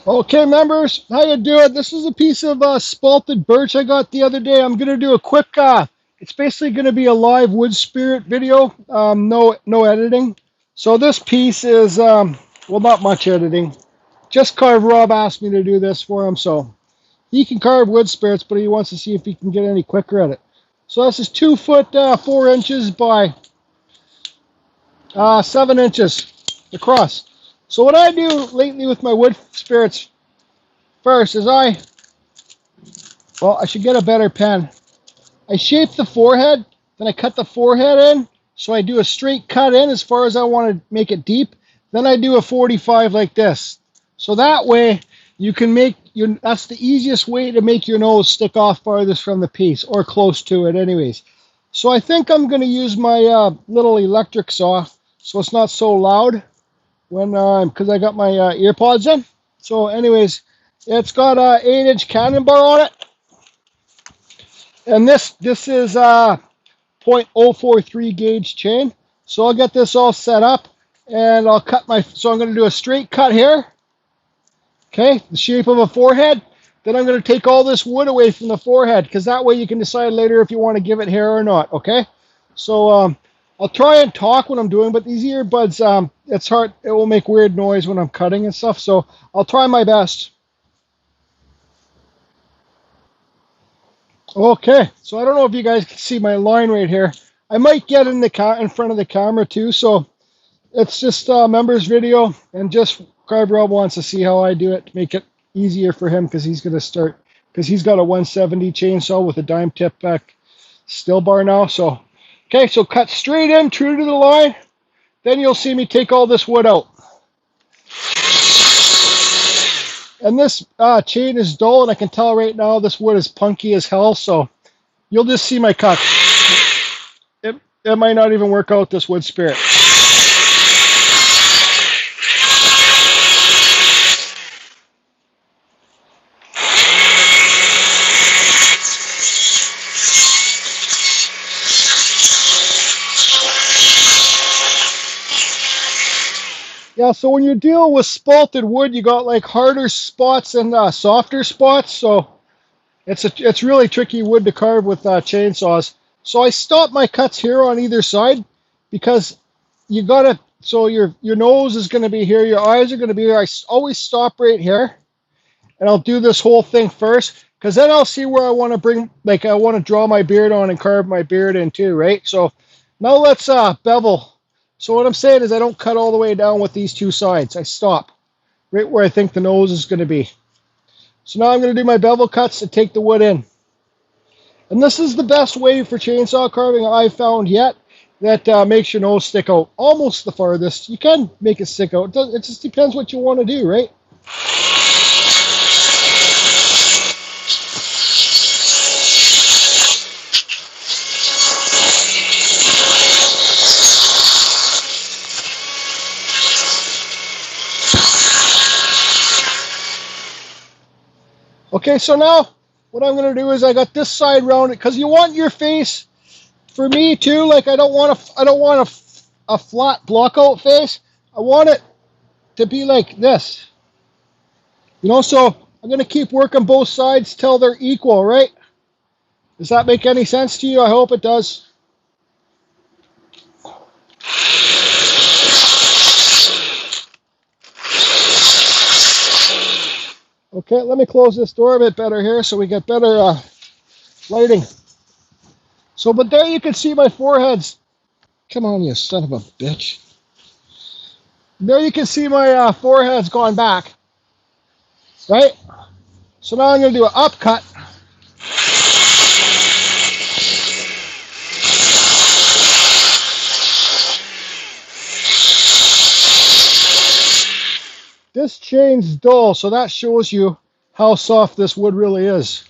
Okay, members, how you doing? This is a piece of spalted birch I got the other day. I'm gonna do a quick. It's basically gonna be a live wood spirit video. No editing. So this piece is well, not much editing. Just carve. Rob asked me to do this for him, so he can carve wood spirits, but he wants to see if he can get any quicker at it. So this is 2 foot 4 inches by 7 inches across. So what I do lately with my wood spirits first is I should get a better pen. I shape the forehead, then I cut the forehead in. So I do a straight cut in as far as I want to make it deep. Then I do a 45 like this. So that way you can make that's the easiest way to make your nose stick off farthest from the piece, or close to it anyways. So I think I'm going to use my little electric saw so it's not so loud when because I got my ear pods in. So anyways, it's got a 8-inch cannon bar on it. And this is .043 gauge chain. So I'll get this all set up and I'll cut so I'm going to do a straight cut here. Okay, the shape of a forehead. Then I'm going to take all this wood away from the forehead, because that way you can decide later if you want to give it hair or not. Okay, so I'll try and talk when I'm doing, but these earbuds, it's hard. It will make weird noise when I'm cutting and stuff. So I'll try my best. Okay, so I don't know if you guys can see my line right here. I might get in front of the camera too. So it's just a members video, and just Carb Rob wants to see how I do it to make it easier for him, because he's going to start, because he's got a 170 chainsaw with a dime tip back still bar now. So okay, so cut straight in, true to the line. Then you'll see me take all this wood out. And this chain is dull, and I can tell right now this wood is punky as hell, so you'll just see my cut. It might not even work out, this wood spirit. Yeah, so when you deal with spalted wood, you got like harder spots and softer spots. So it's really tricky wood to carve with chainsaws. So I stop my cuts here on either side, because you gotta. So your nose is going to be here, your eyes are going to be here. I always stop right here, and I'll do this whole thing first, because then I'll see where I want to bring. Like I want to draw my beard on and carve my beard in too, right? So now let's bevel. So what I'm saying is I don't cut all the way down with these two sides. I stop right where I think the nose is going to be. So now I'm going to do my bevel cuts to take the wood in. And this is the best way for chainsaw carving I've found yet, that makes your nose stick out almost the farthest. You can make it stick out. It just depends what you want to do, right? Okay, so now what I'm going to do is I got this side rounded, because you want your face, for me too, like I don't want a flat blockout face. I want it to be like this. You know, so I'm going to keep working both sides till they're equal, right? Does that make any sense to you? I hope it does. Okay, let me close this door a bit better here so we get better lighting. So, but there you can see my foreheads. Come on, you son of a bitch. There you can see my forehead's gone back. Right? So now I'm going to do an upcut. This chain's dull, so that shows you how soft this wood really is.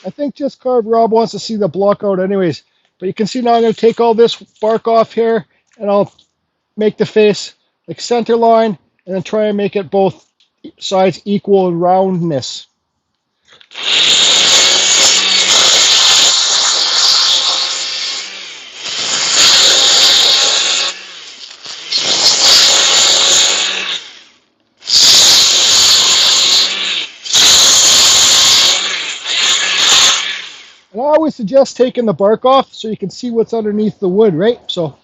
I think just Carb Rob wants to see the blockout anyways. But you can see now I'm going to take all this bark off here, and I'll make the face like center line, and then try and make it both sides equal in roundness. And I always suggest taking the bark off so you can see what's underneath the wood, right? So,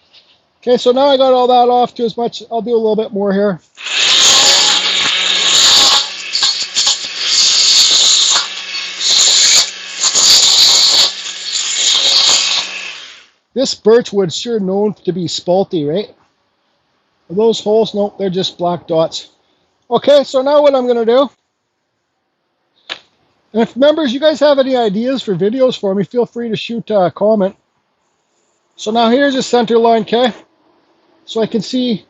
okay, so now I got all that off to as much. I'll do a little bit more here. This birch wood's sure known to be spalty, right? Are those holes? Nope, they're just black dots. Okay, so now what I'm going to do, and if members, you guys have any ideas for videos for me, feel free to shoot a comment. So now here's a center line, okay? So I can see,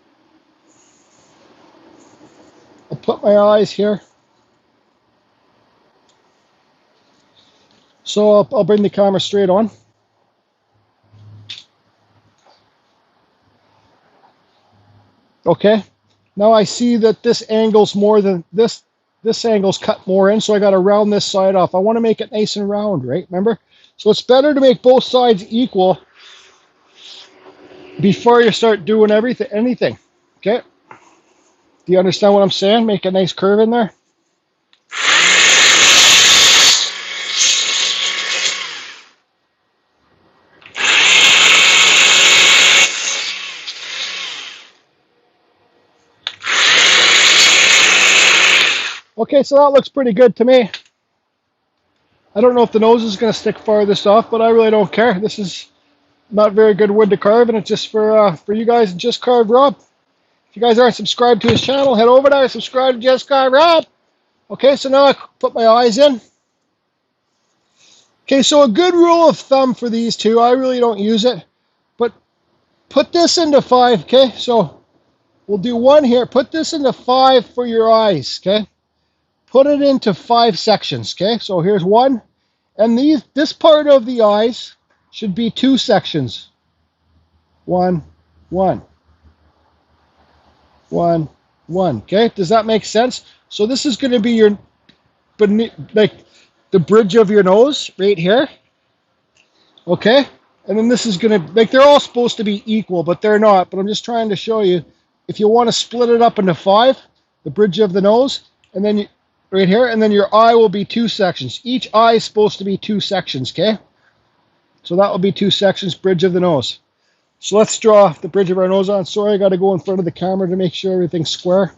I'll put my eyes here. So I'll bring the camera straight on. Okay, now I see that this angle's more than this angle's cut more in, so I got to round this side off. I want to make it nice and round, right? Remember? So it's better to make both sides equal before you start doing anything. Okay? Do you understand what I'm saying? Make a nice curve in there. Okay, so that looks pretty good to me. I don't know if the nose is going to stick farthest off, but I really don't care. This is not very good wood to carve, and it's just for you guys and Just Carve Rob. If you guys aren't subscribed to his channel, head over there, subscribe to Just Carve Rob. Okay, so now I put my eyes in. Okay, so a good rule of thumb for these two, I really don't use it, but put this into 5, okay? So we'll do 1 here. Put this into 5 for your eyes, okay? Put it into 5 sections, okay? So here's 1, and this part of the eyes should be 2 sections. 1, 1, 1, 1. Okay, does that make sense? So this is going to be your, like the bridge of your nose right here. Okay, and then this is going to, like, they're all supposed to be equal, but they're not. But I'm just trying to show you, if you want to split it up into 5, the bridge of the nose, and then right here, and then your eye will be 2 sections. Each eye is supposed to be 2 sections, okay? So that will be 2 sections, bridge of the nose. So let's draw the bridge of our nose on. Sorry, I got to go in front of the camera to make sure everything's square.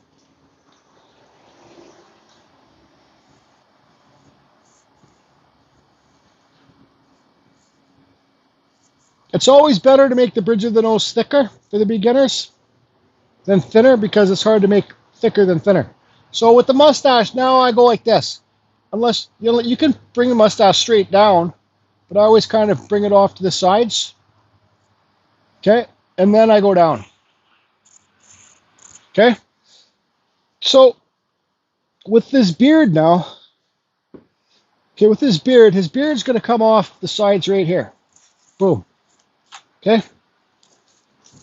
It's always better to make the bridge of the nose thicker for the beginners than thinner, because it's hard to make thicker than thinner. So with the mustache, now I go like this. Unless, you can bring the mustache straight down, but I always kind of bring it off to the sides. Okay, and then I go down. Okay, so with this beard now, okay, with his beard's going to come off the sides right here. Boom. Okay,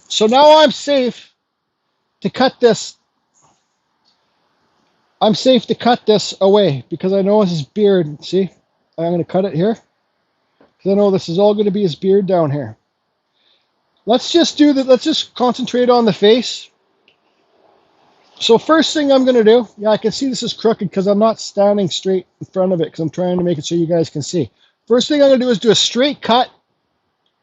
so now I'm safe to cut this. I'm safe to cut this away because I know it's his beard. See, I'm going to cut it here because I know this is all going to be his beard down here. Let's just do that. Let's just concentrate on the face. So first thing I'm going to do, yeah, I can see this is crooked because I'm not standing straight in front of it because I'm trying to make it so you guys can see. First thing I'm going to do is do a straight cut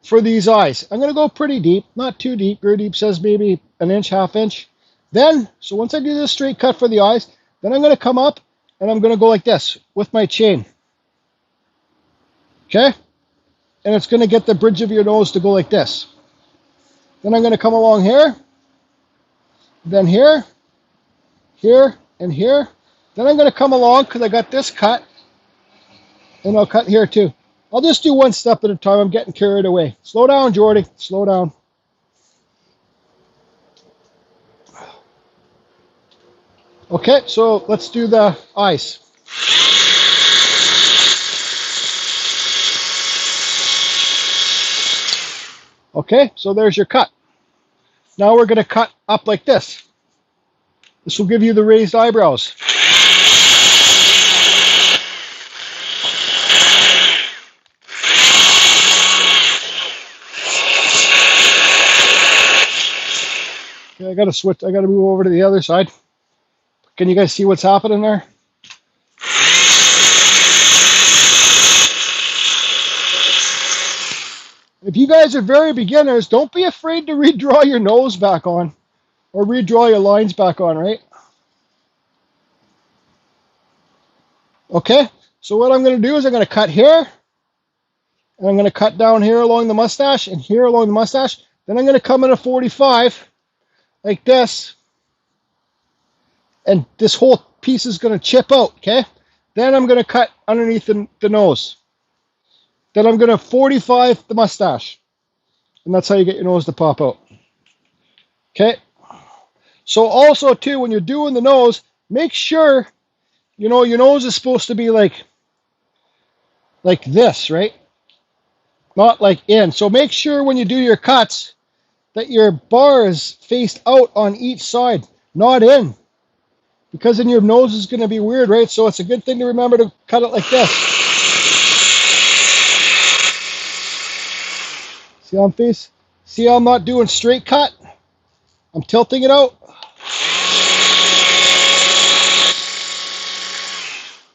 for these eyes. I'm going to go pretty deep, not too deep. Very deep says maybe 1 inch, 1/2 inch. Then, so once I do this straight cut for the eyes, then I'm going to come up and I'm going to go like this with my chain. Okay? And it's going to get the bridge of your nose to go like this. Then I'm going to come along here, then here, here, and here. Then I'm going to come along because I got this cut, and I'll cut here too. I'll just do 1 step at a time. I'm getting carried away. Slow down, Jordy. Slow down. Okay, so let's do the eyes. Okay, so there's your cut. Now we're going to cut up like this. This will give you the raised eyebrows. Okay, I got to switch. I got to move over to the other side. Can you guys see what's happening there? guys are very beginners, don't be afraid to redraw your nose back on or redraw your lines back on, right? Okay, so what I'm going to do is I'm going to cut here, and I'm going to cut down here along the mustache and here along the mustache. Then I'm going to come in a 45 like this, and this whole piece is going to chip out, okay? Then I'm going to cut underneath the nose. Then I'm going to 45 the mustache, and that's how you get your nose to pop out. Okay? So also, too, when you're doing the nose, make sure, you know, your nose is supposed to be like this, right? Not like in. So make sure when you do your cuts that your bar is faced out on each side, not in. Because then your nose is going to be weird, right? So it's a good thing to remember to cut it like this. See how I'm facing? See how I'm not doing straight cut? I'm tilting it out.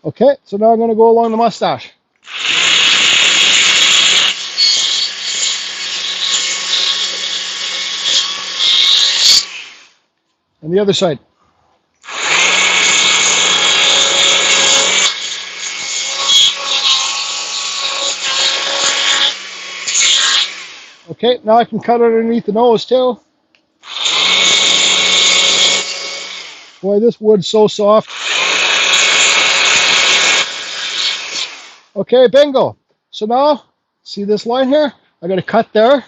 Okay, so now I'm going to go along the mustache. And the other side. Okay, now I can cut underneath the nose too. Boy, this wood's so soft. Okay, bingo. So now, see this line here? I got to cut there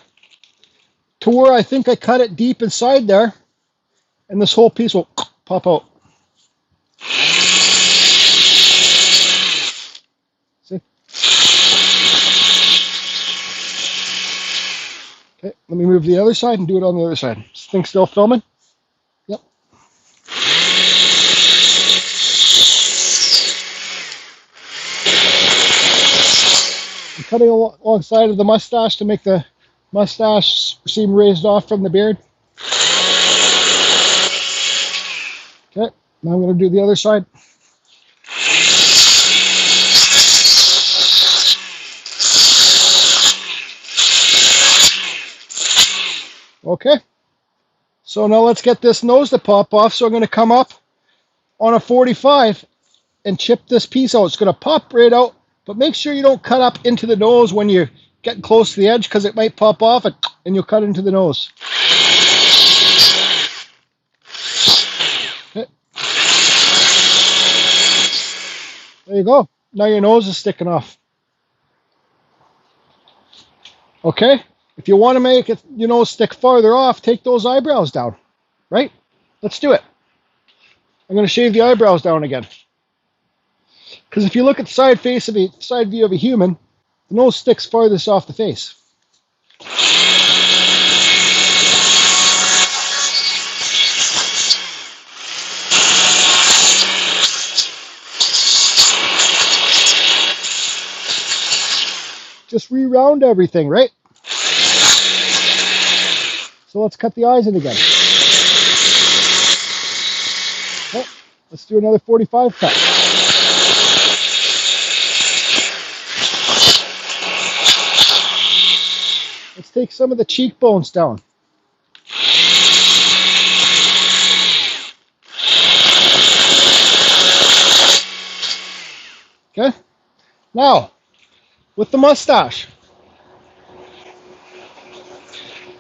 to where I think I cut it deep inside there, and this whole piece will pop out. See? Okay, let me move to the other side and do it on the other side. This thing's still filming? Yep. I'm cutting alongside of the mustache to make the mustache seem raised off from the beard. Okay, now I'm going to do the other side. Okay, so now let's get this nose to pop off. So I'm going to come up on a 45 and chip this piece out. It's going to pop right out, but make sure you don't cut up into the nose when you're getting close to the edge, because it might pop off and you'll cut into the nose. Okay. There you go. Now your nose is sticking off. Okay. If you want to make it, you know, stick farther off, take those eyebrows down, right? Let's do it. I'm going to shave the eyebrows down again. Because if you look at the side view of a human, the nose sticks farthest off the face. Just re-round everything, right? So let's cut the eyes in again. Okay, let's do another 45 cut. Let's take some of the cheekbones down. Okay, now with the mustache.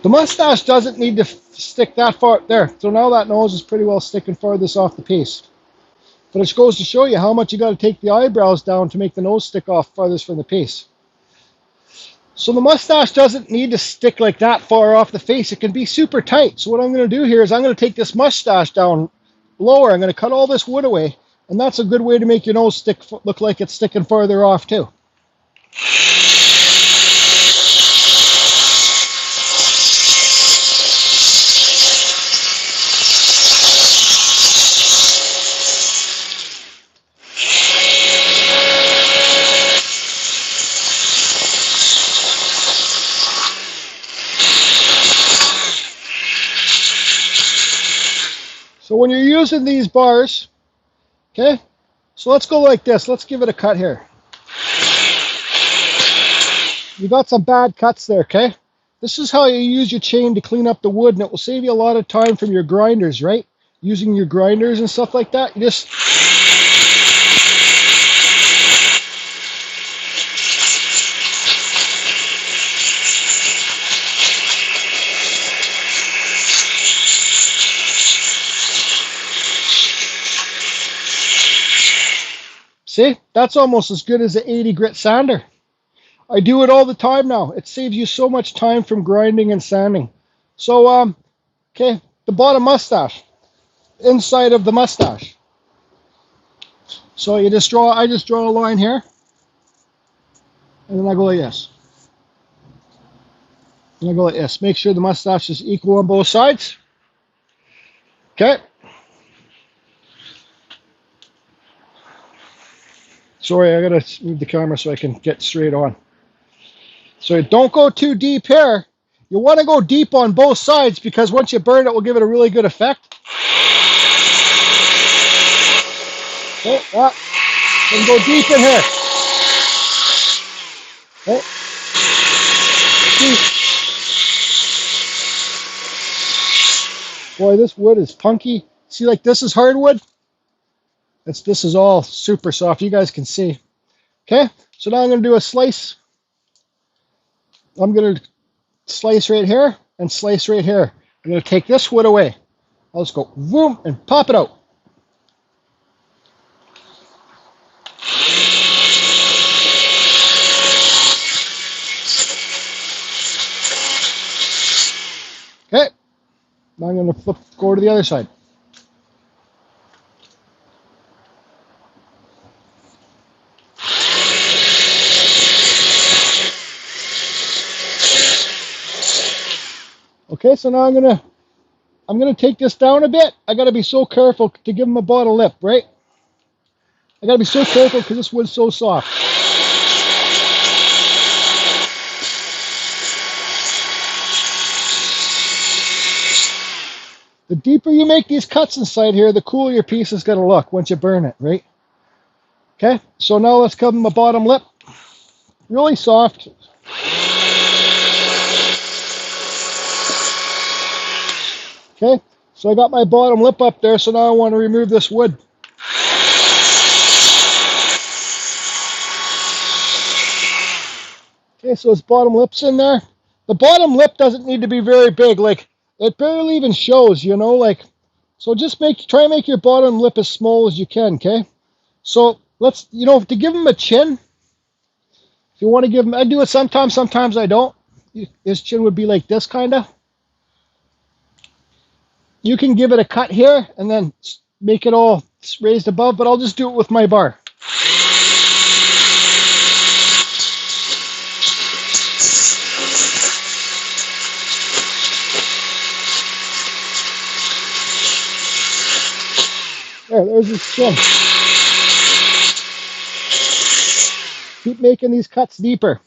The mustache doesn't need to stick that far there. So now that nose is pretty well sticking farthest off the piece. But it goes to show you how much you got to take the eyebrows down to make the nose stick off farthest from the piece. So the mustache doesn't need to stick like that far off the face. It can be super tight. So what I'm going to do here is I'm going to take this mustache down lower. I'm going to cut all this wood away. And that's a good way to make your nose look like it's sticking farther off too. So when you're using these bars, okay, so let's go like this. Let's give it a cut here. You got some bad cuts there, okay? This is how you use your chain to clean up the wood, and it will save you a lot of time from your grinders, right? Using your grinders and stuff like that. You just... See? That's almost as good as an 80 grit sander. I do it all the time now. It saves you so much time from grinding and sanding. So, okay, the bottom mustache. Inside of the mustache. So you just draw, I just draw a line here. And then I go like this. And I go like this. Make sure the mustache is equal on both sides. Okay. Sorry, I gotta move the camera so I can get straight on. So don't go too deep here. You want to go deep on both sides because once you burn it, will give it a really good effect. Okay, yeah. Then go deep in here. Okay. Boy, this wood is punky. See, like this is hardwood. This is all super soft. You guys can see. Okay, so now I'm going to do a slice. I'm going to slice right here and slice right here. I'm going to take this wood away. I'll just go boom and pop it out. Okay, now I'm going to go to the other side. Okay, so now I'm gonna take this down a bit. I gotta be so careful to give them a bottom lip, right? I gotta be so careful because this wood's so soft. The deeper you make these cuts inside here, the cooler your piece is gonna look once you burn it, right? Okay, so now let's give them a bottom lip. Really soft. Okay, so I got my bottom lip up there, so now I want to remove this wood. Okay, so it's bottom lip's in there. The bottom lip doesn't need to be very big, like it barely even shows, you know, like, so just try and make your bottom lip as small as you can, okay? So let's, you know, to give him a chin, if you want to give him, I do it sometimes, sometimes I don't. His chin would be like this kind of. You can give it a cut here and then make it all raised above, but I'll just do it with my bar. There's his chin. Keep making these cuts deeper.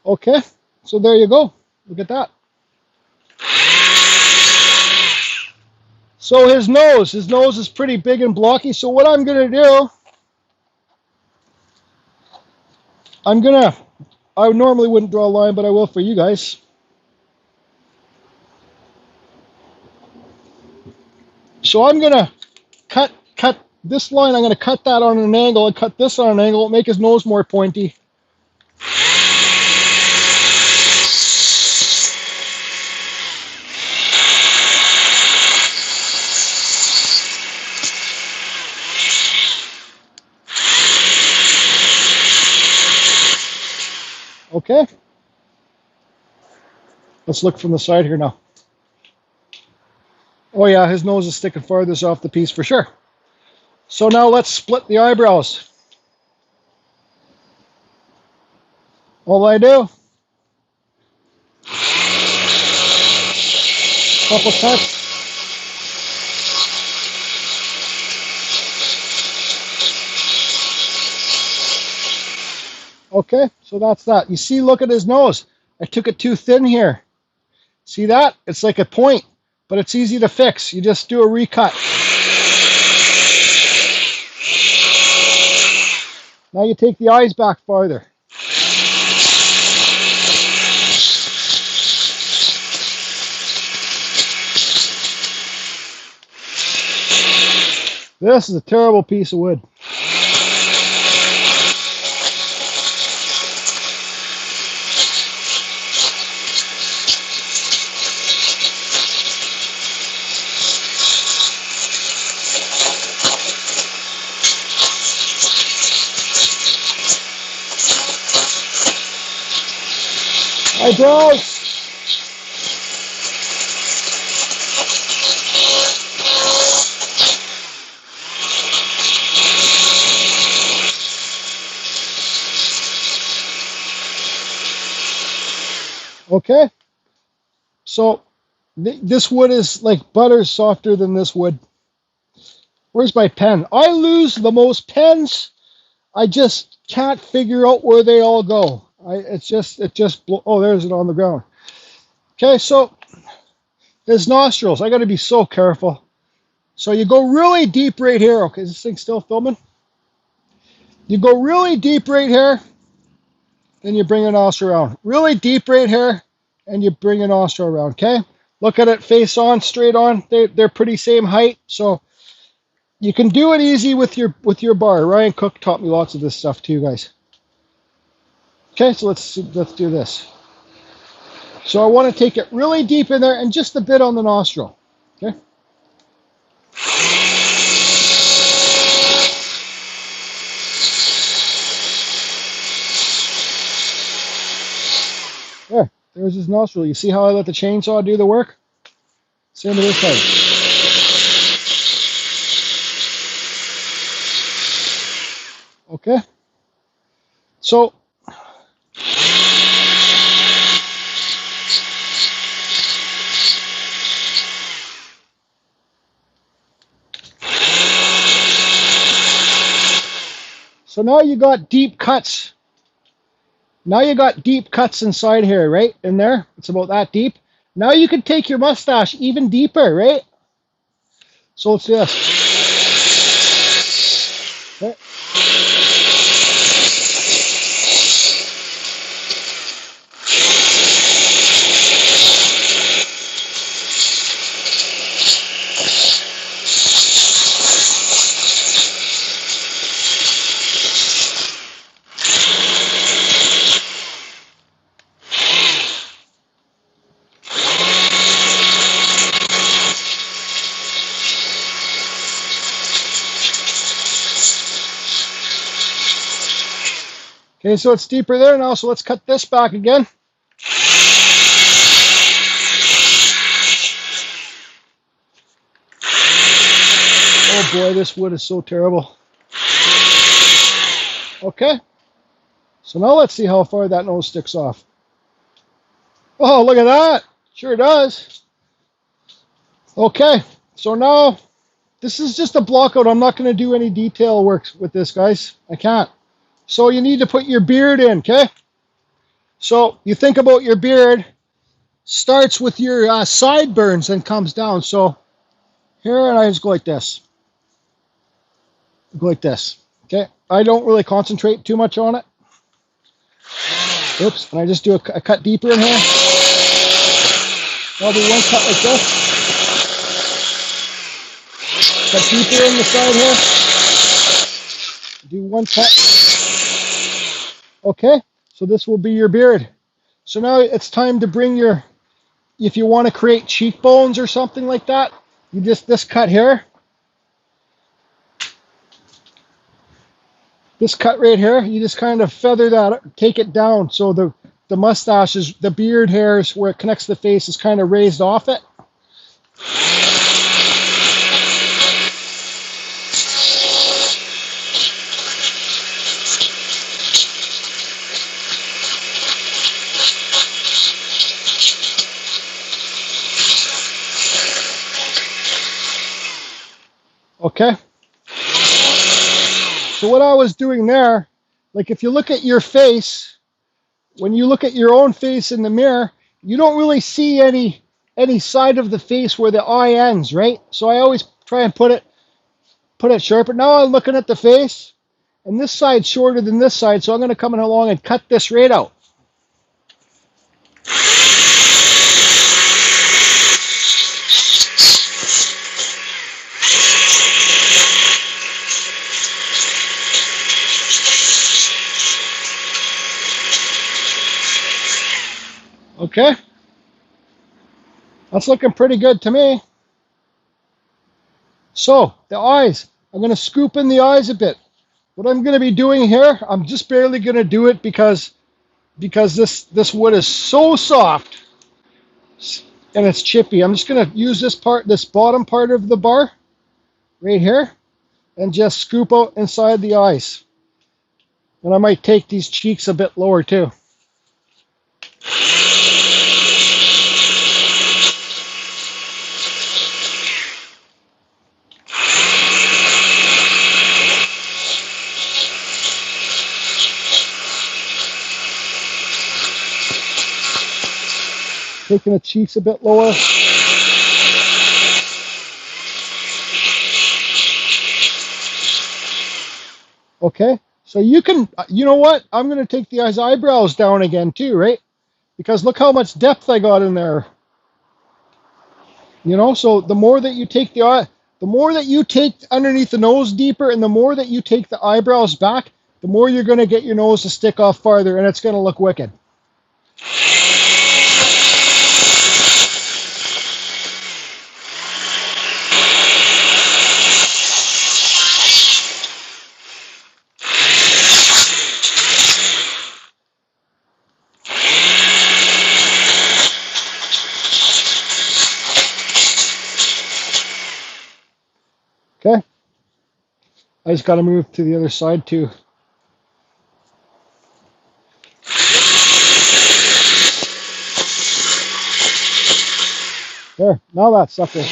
Okay, so there you go. Look at that. So his nose is pretty big and blocky. So what I'm going to do, I normally wouldn't draw a line, but I will for you guys. So I'm going to cut this line. I'm going to cut that on an angle and cut this on an angle. Make his nose more pointy. Okay, let's look from the side here now. Oh yeah, his nose is sticking farthest off the piece for sure. So now let's split the eyebrows. All I do, couple cuts. Okay, so that's that. You see, look at his nose. I took it too thin here. See that? It's like a point. but it's easy to fix. You just do a recut. Now you take the eyes back farther. This is a terrible piece of wood. Eyebrows. Okay, so this wood is like butter softer than this wood. Where's my pen? I lose the most pens. I just can't figure out where they all go. Oh, there's it on the ground. Okay, so his nostrils. I got to be so careful. So you go really deep right here. Okay, is this thing still filming? You go really deep right here, then you bring a nostril around. Really deep right here, and you bring a nostril around. Okay, look at it face on, straight on. They're pretty same height, so you can do it easy with your bar. Ryan Cook taught me lots of this stuff too, guys. Okay, so let's do this. So I want to take it really deep in there and just a bit on the nostril. Okay. There's his nostril. You see how I let the chainsaw do the work? Same with this side. Okay. So now you got deep cuts. Now you got deep cuts inside here, right? In there. It's about that deep. Now you can take your mustache even deeper, right? So let's do this. Okay. Okay, so it's deeper there now, so let's cut this back again. Oh boy, this wood is so terrible. Okay, so now let's see how far that nose sticks off. Oh, look at that. Sure does. Okay, so now this is just a blockout. I'm not going to do any detail work with this, guys. I can't. So you need to put your beard in, okay? So you think about your beard, starts with your sideburns and comes down. So here, and I just go like this. Go like this, okay? I don't really concentrate too much on it. Oops, and I just do a cut deeper in here. I'll do one cut like this. Cut deeper in the side here. Do one cut. Okay, so this will be your beard. So now it's time to bring your, if you want to create cheekbones or something like that, you just, this cut here. This cut right here, you just kind of feather that, take it down. So the mustache is, the beard hairs where it connects to the face is kind of raised off it. Okay. So what I was doing there, like if you look at your face, when you look at your own face in the mirror, you don't really see any any side of the face where the eye ends, right? So I always try and put it sharp. But now I'm looking at the face, and this side's shorter than this side, so I'm going to come along and cut this right out. Okay, that's looking pretty good to me. So the eyes, I'm going to scoop in the eyes a bit. What I'm going to be doing here, I'm just barely going to do it because this wood is so soft and it's chippy. I'm just going to use this bottom part of the bar right here, and just scoop out inside the eyes. And I might take these cheeks a bit lower too. Taking the cheeks a bit lower. Okay, so you know what? I'm going to take the eyebrows down again too, right? Because look how much depth I got in there. You know, so the more that you take the more that you take underneath the nose deeper, and the more that you take the eyebrows back, the more you're going to get your nose to stick off farther, and it's going to look wicked. Okay, I just got to move to the other side too. There, now that sucker.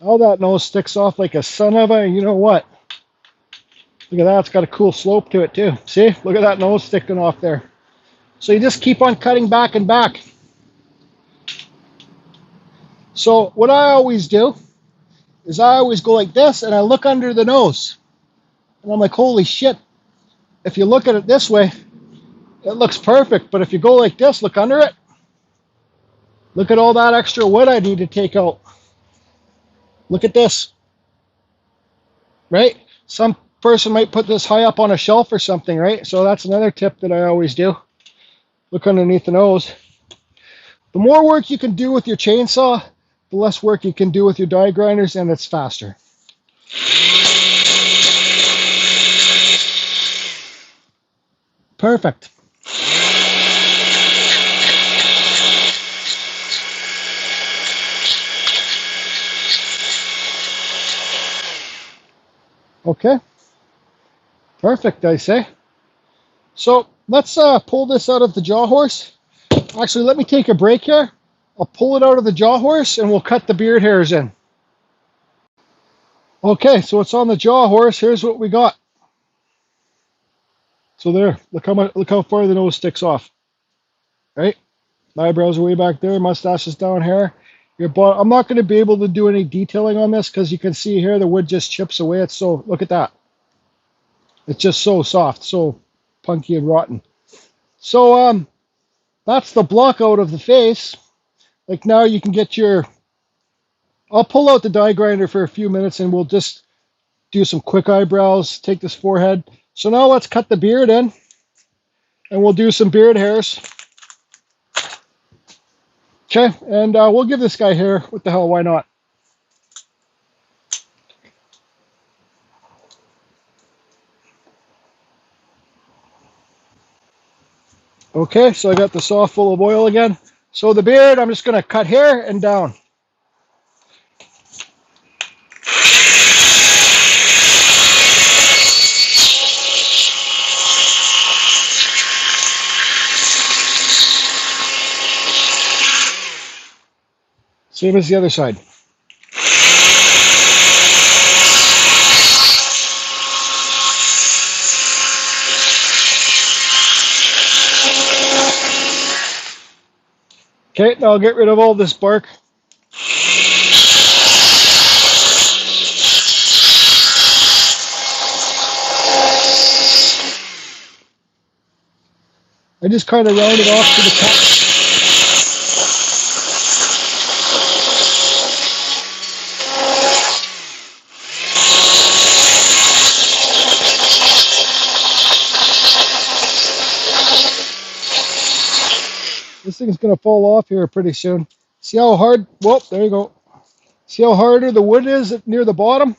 Now that nose sticks off like a son of a, you know what? Look at that, it's got a cool slope to it too. See, look at that nose sticking off there. So you just keep on cutting back and back. So what I always do is I always go like this, and I look under the nose. And I'm like, holy shit. If you look at it this way, it looks perfect. But if you go like this, look under it. Look at all that extra wood I need to take out. Look at this. Right? Some person might put this high up on a shelf or something, right? So that's another tip that I always do. Look underneath the nose. The more work you can do with your chainsaw, the less work you can do with your die grinders, and it's faster. Perfect. Okay. Perfect, I say. So let's pull this out of the jaw horse. Actually, let me take a break here. I'll pull it out of the jaw horse and we'll cut the beard hairs in. Okay, so it's on the jaw horse. Here's what we got. So there, look how far the nose sticks off. Right? My eyebrows are way back there, mustache is down here. I'm not going to be able to do any detailing on this because you can see here the wood just chips away. It's so, look at that. It's just so soft, so punky and rotten. So that's the block out of the face. Like now you can get your, I'll pull out the die grinder for a few minutes and we'll just do some quick eyebrows, take this forehead. So now let's cut the beard in and we'll do some beard hairs. Okay, and we'll give this guy hair. What the hell, why not? Okay, so I got the saw full of oil again. So the beard, I'm just going to cut here and down. Same as the other side. Okay, now I'll get rid of all this bark. I just kind of round it off to the top. This thing's going to fall off here pretty soon. See how hard, whoop, there you go. See how harder the wood is near the bottom?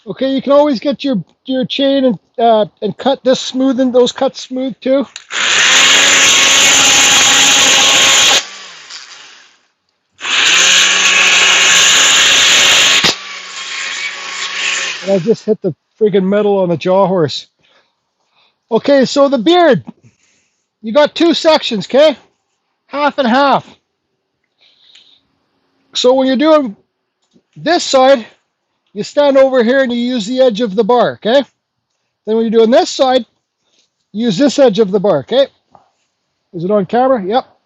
Okay, you can always get your chain and cut this smooth and those cuts smooth too. And I just hit the friggin' metal on the jaw horse. Okay, so the beard. You got two sections, okay? Half and half. So when you're doing this side, you stand over here and you use the edge of the bar, okay? Then when you're doing this side, use this edge of the bar, okay? Is it on camera? Yep.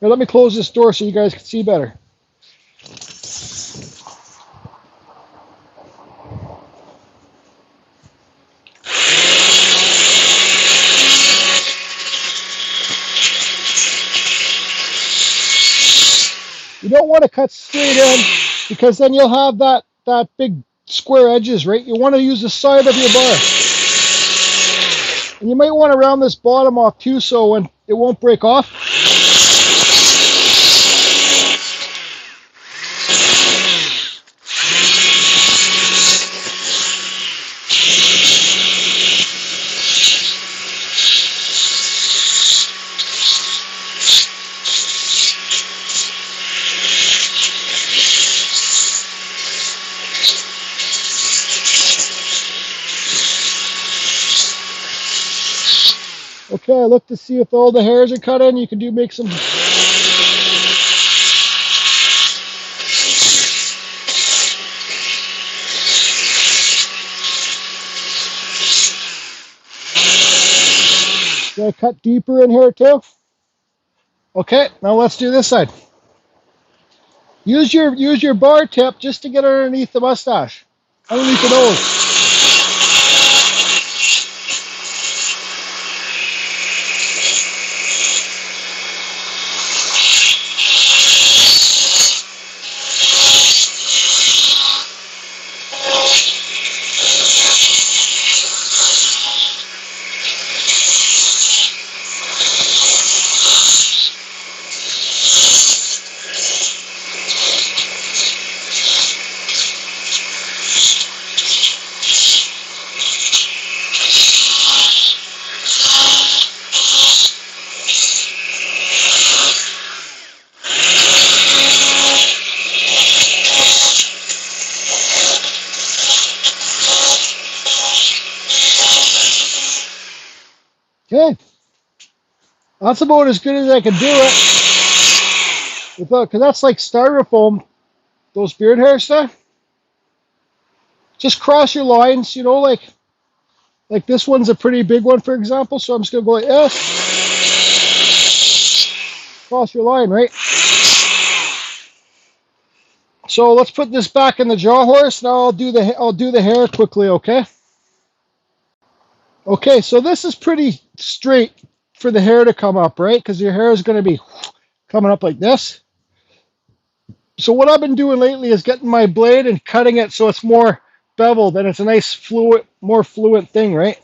Here, let me close this door so you guys can see better. You don't want to cut straight in because then you'll have that big square edges, right? You want to use the side of your bar. And you might want to round this bottom off too so when it won't break off. Okay, I look to see if all the hairs are cut in. You can make some. Should I cut deeper in here too? Okay, now let's do this side. Use your bar tip just to get underneath the mustache, underneath the nose. Okay, that's about as good as I can do it. Without, because that's like styrofoam, those beard hair stuff. Just cross your lines, you know, like this one's a pretty big one, for example. So I'm just gonna go like this. Cross your line, right? So let's put this back in the jaw horse. Now I'll do the hair quickly, okay? Okay, so this is pretty straight for the hair to come up, right? Because your hair is going to be coming up like this. So what I've been doing lately is getting my blade and cutting it so it's more beveled and it's a nice fluid, more fluent thing, right?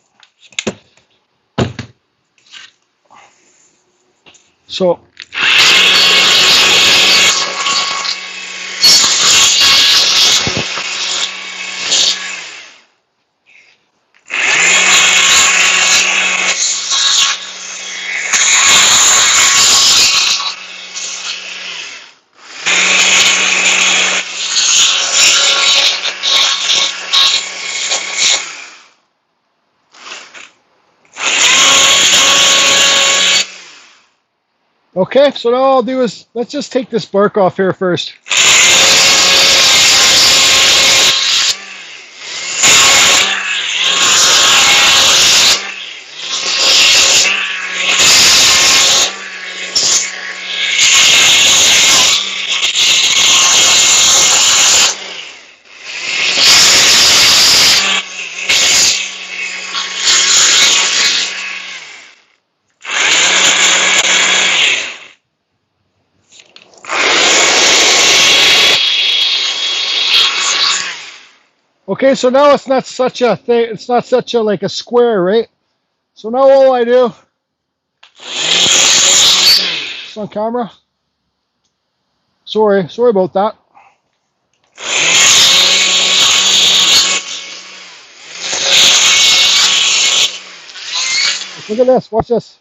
So Okay, so now all I'll do is, let's just take this bark off here first. Okay, so now it's not such a thing, it's not such a like a square, right? So now all I do, it's on camera. Sorry about that. Look at this, watch this.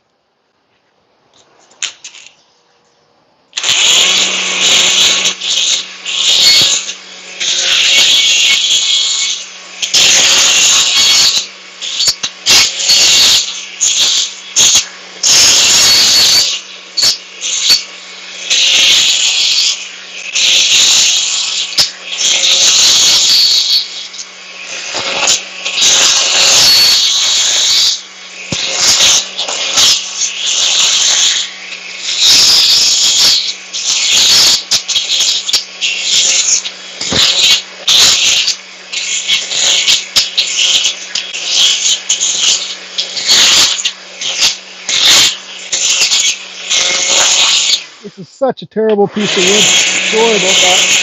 This is such a terrible piece of wood. Sorry about that.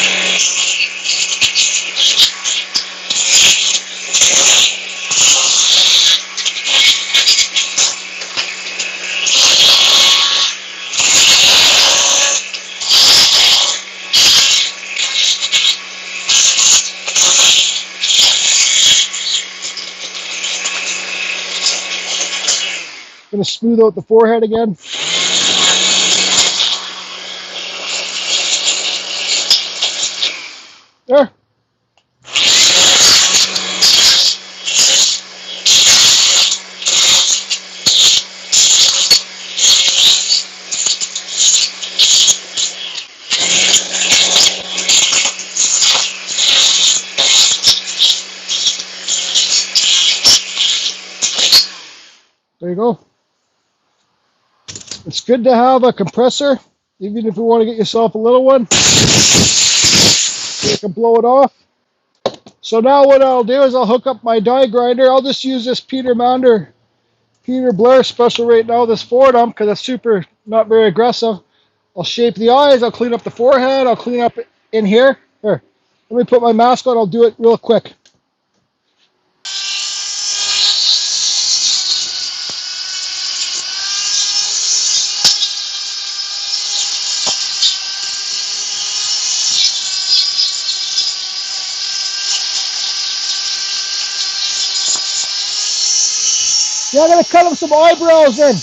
Gonna smooth out the forehead again. There. There you go. It's good to have a compressor, even if you want to get yourself a little one. So you can blow it off. So now what I'll do is I'll hook up my die grinder. I'll just use this Peter Blair special right now, this Ford ump, because it's super not very aggressive. I'll shape the eyes, I'll clean up the forehead, I'll clean up in here. Here, let me put my mask on, I'll do it real quick. Yeah, I'm going to cut him some eyebrows in.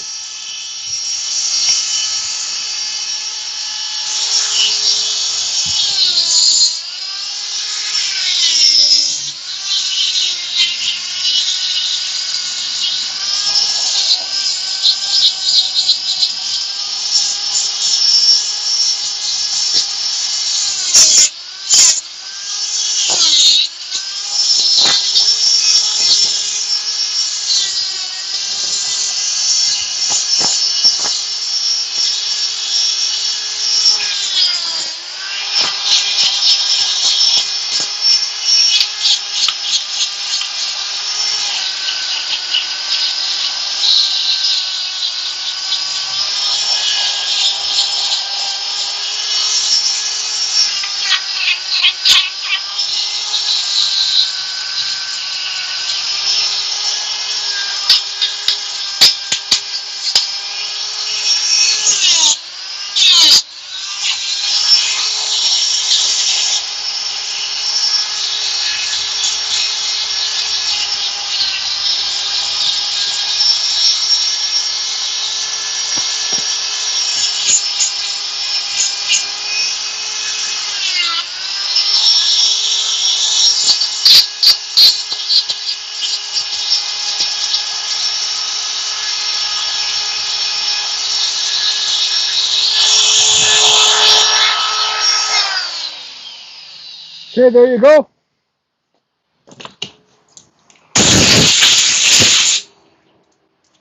Okay, there you go.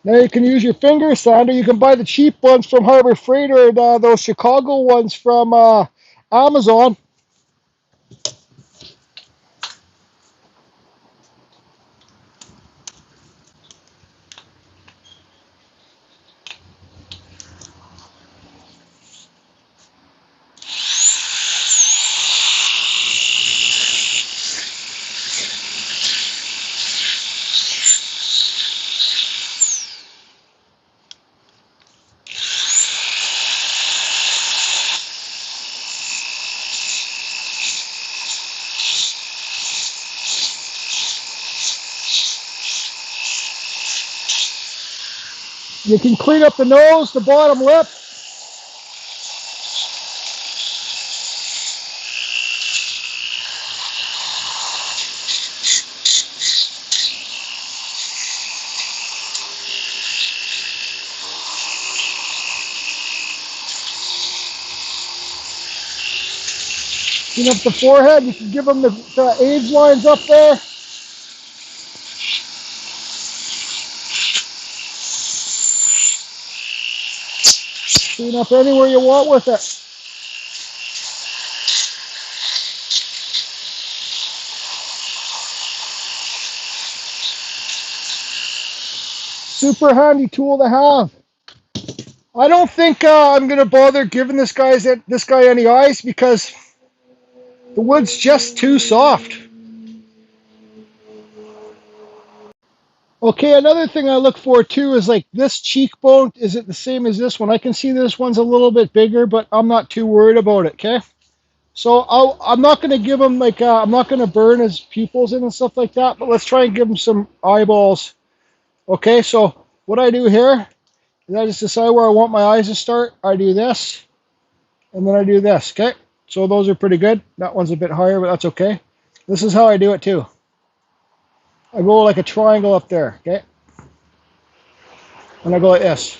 Now you can use your finger sander. You can buy the cheap ones from Harbor Freight or those Chicago ones from Amazon. You can clean up the nose, the bottom lip. Clean up the forehead. You can give them the age lines up there. Clean up anywhere you want with it. Super handy tool to have. I don't think I'm gonna bother giving this guy any ice because the wood's just too soft. Okay, another thing I look for too is like this cheekbone. Is it the same as this one? I can see this one's a little bit bigger, but I'm not too worried about it. Okay, so I'm not gonna give him like I'm not gonna burn his pupils in and stuff like that. But let's try and give him some eyeballs. Okay, so what I do here is I just decide where I want my eyes to start. I do this, and then I do this. Okay, so those are pretty good. That one's a bit higher, but that's okay. This is how I do it too. I go like a triangle up there. Okay, and I go like this.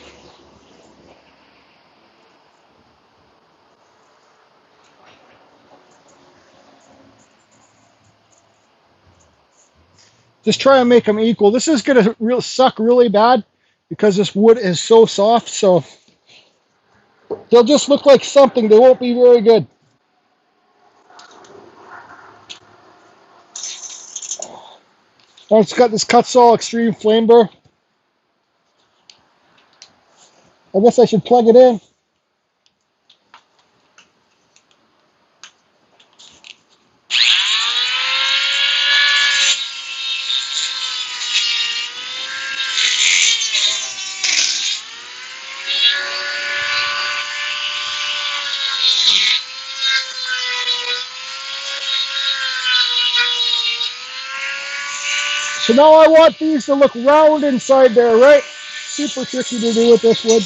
Just try and make them equal. This is going to suck really bad because this wood is so soft. So they'll just look like something. They won't be very good. Oh, it's got this Kutzall Extreme Flame Burr. I guess I should plug it in. So now I want these to look round inside there, right? Super tricky to do with this wood.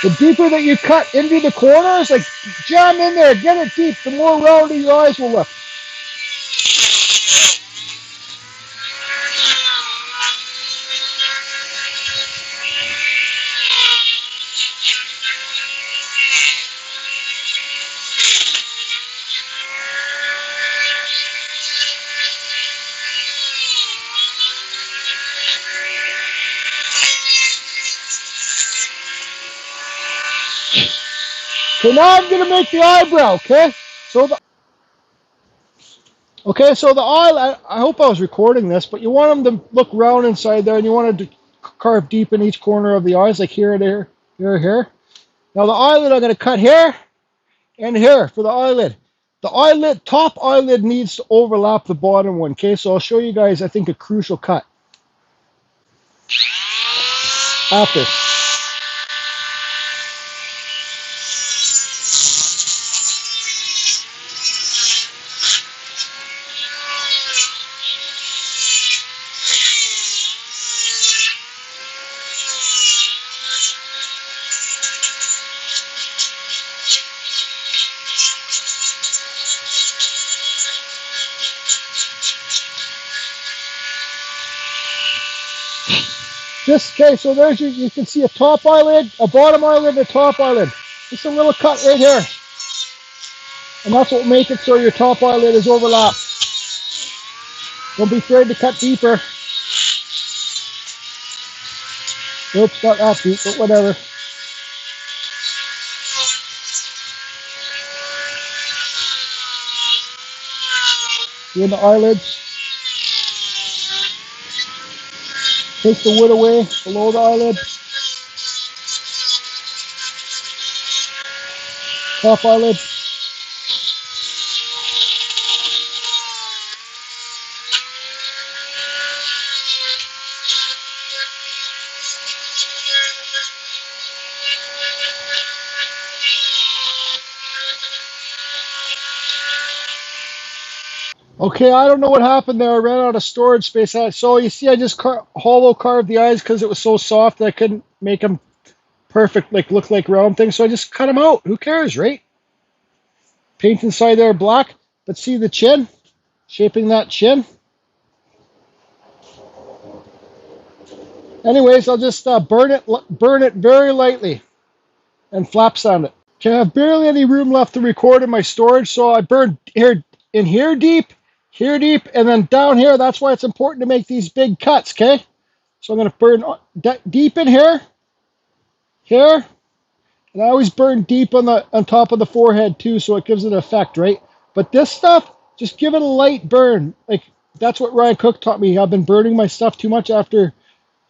The deeper that you cut into the corners, like jam in there, get it deep, the more round your eyes will look. So now I'm going to make the eyebrow, okay? So the eye, I hope I was recording this, but you want them to look round inside there, and you want to carve deep in each corner of the eyes, like here, there, here, here. Now the eyelid, I'm going to cut here and here for the eyelid. The eyelid, top eyelid needs to overlap the bottom one, okay? So I'll show you guys, I think, a crucial cut after. Okay, so there's you can see a top eyelid, a bottom eyelid, and a top eyelid. Just a little cut right here. And that's what will make it so your top eyelid is overlapped. Don't be afraid to cut deeper. Oops, not that deep, but whatever. In the eyelids. Take the wood away below the eyelid. Top eyelid. Okay, I don't know what happened there. I ran out of storage space. So you see, I just hollow carved the eyes because it was so soft that I couldn't make them perfect, like look like round things. So I just cut them out. Who cares, right? Paint inside there black, but see the chin? Shaping that chin. Anyways, I'll just burn it very lightly and flap sand it. Okay, I have barely any room left to record in my storage, so I burned here deep, and then down here. That's why it's important to make these big cuts, okay? So I'm going to burn deep in here, and I always burn deep on top of the forehead too, so it gives it an effect, right? But this stuff, just give it a light burn. Like, that's what Ryan Cook taught me. I've been burning my stuff too much after.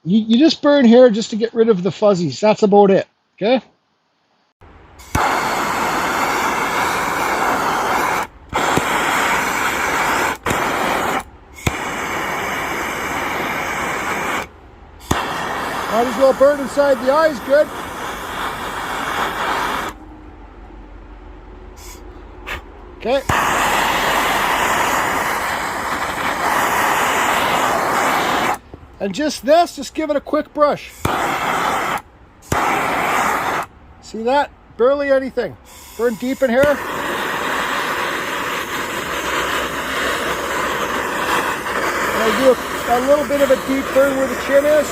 You just burn here just to get rid of the fuzzies. That's about it, okay? Might as well burn inside the eyes, good. Okay. And just give it a quick brush. See that? Barely anything. Burn deep in here. And I do a little bit of a deep burn where the chin is.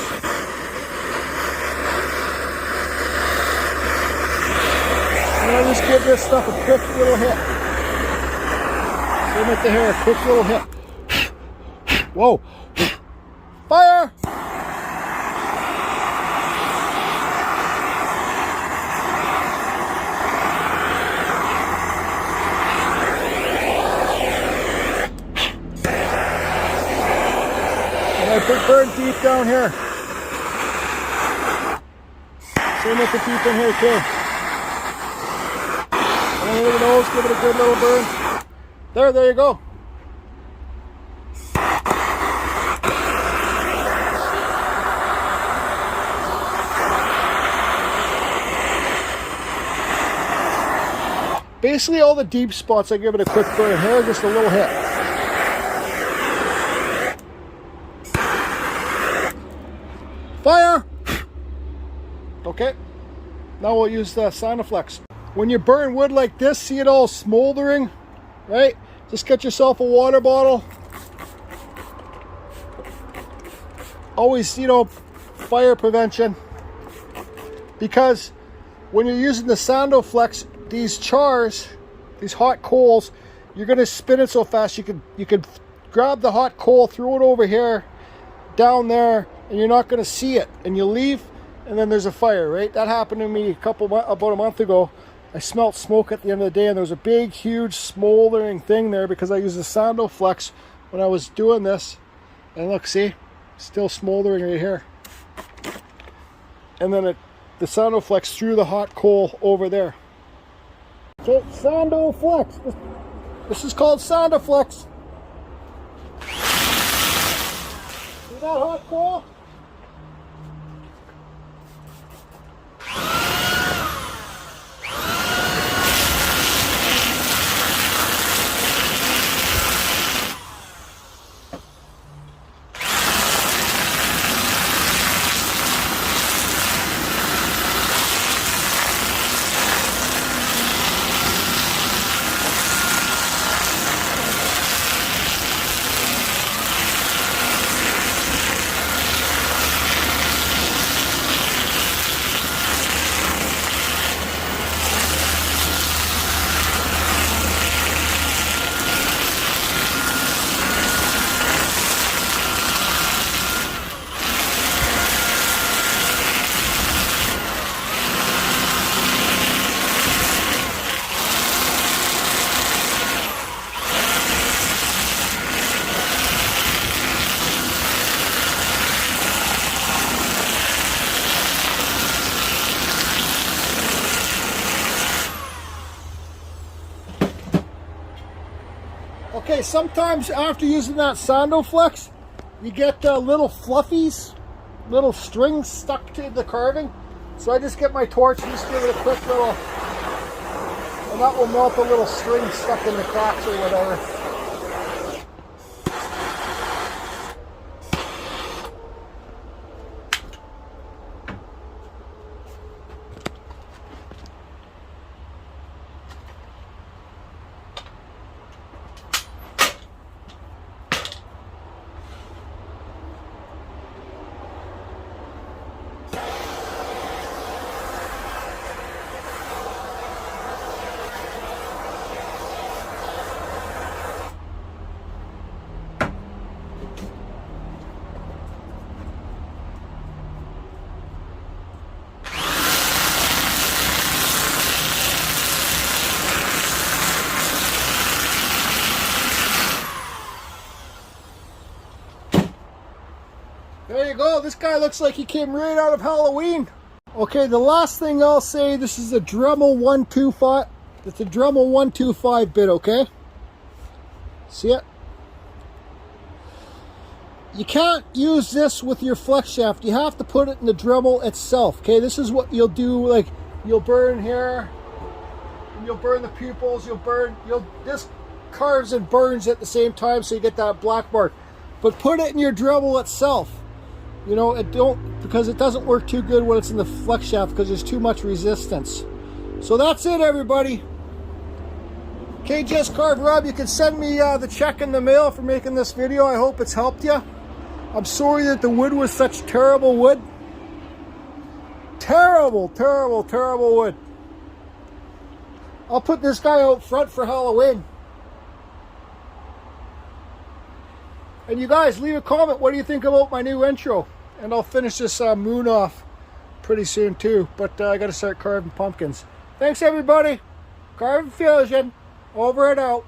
And I just give this stuff a quick little hit. Same with the hair, a quick little hit. Whoa. Fire! And I burn deep down here. Same with the deep in here too. And under the nose, give it a good little burn. There you go. Basically all the deep spots, I give it a quick burn here, just a little hit. Fire! Okay, now we'll use the Sonoflex. When you burn wood like this, see it all smoldering, right? Just get yourself a water bottle. Always, fire prevention. Because when you're using the Sonoflex, these chars, these hot coals, you're going to spin it so fast you could grab the hot coal, throw it over here, down there, and you're not going to see it. And you leave, and then there's a fire, right? That happened to me about a month ago. I smelled smoke at the end of the day, and there was a big, huge, smoldering thing there because I used the Sonoflex when I was doing this. And look, see? Still smoldering right here. And then the Sonoflex threw the hot coal over there. Okay, Sonoflex. This is called Sonoflex. See that hot coal? Okay, sometimes after using that Sandoflex, you get little fluffies, little strings stuck to the carving. So I just get my torch and just give it a quick little, and that will melt the little string stuck in the cracks or whatever. There you go. This guy looks like he came right out of Halloween. Okay, the last thing I'll say, this is a Dremel 125. It's a Dremel 125 bit, okay? See it? You can't use this with your flex shaft. You have to put it in the Dremel itself, okay? This is what you'll do, like, you'll burn here, and you'll burn the pupils, this carves and burns at the same time, so you get that black mark. But put it in your Dremel itself. You know, because it doesn't work too good when it's in the flex shaft because there's too much resistance. So that's it, everybody. KJS Carve Rob, you can send me the check in the mail for making this video. I hope it's helped you. I'm sorry that the wood was such terrible wood. Terrible, terrible, terrible wood. I'll put this guy out front for Halloween. And you guys, leave a comment. What do you think about my new intro? And I'll finish this moon off pretty soon too. But I got to start carving pumpkins. Thanks, everybody. Carving Fusion. Over and out.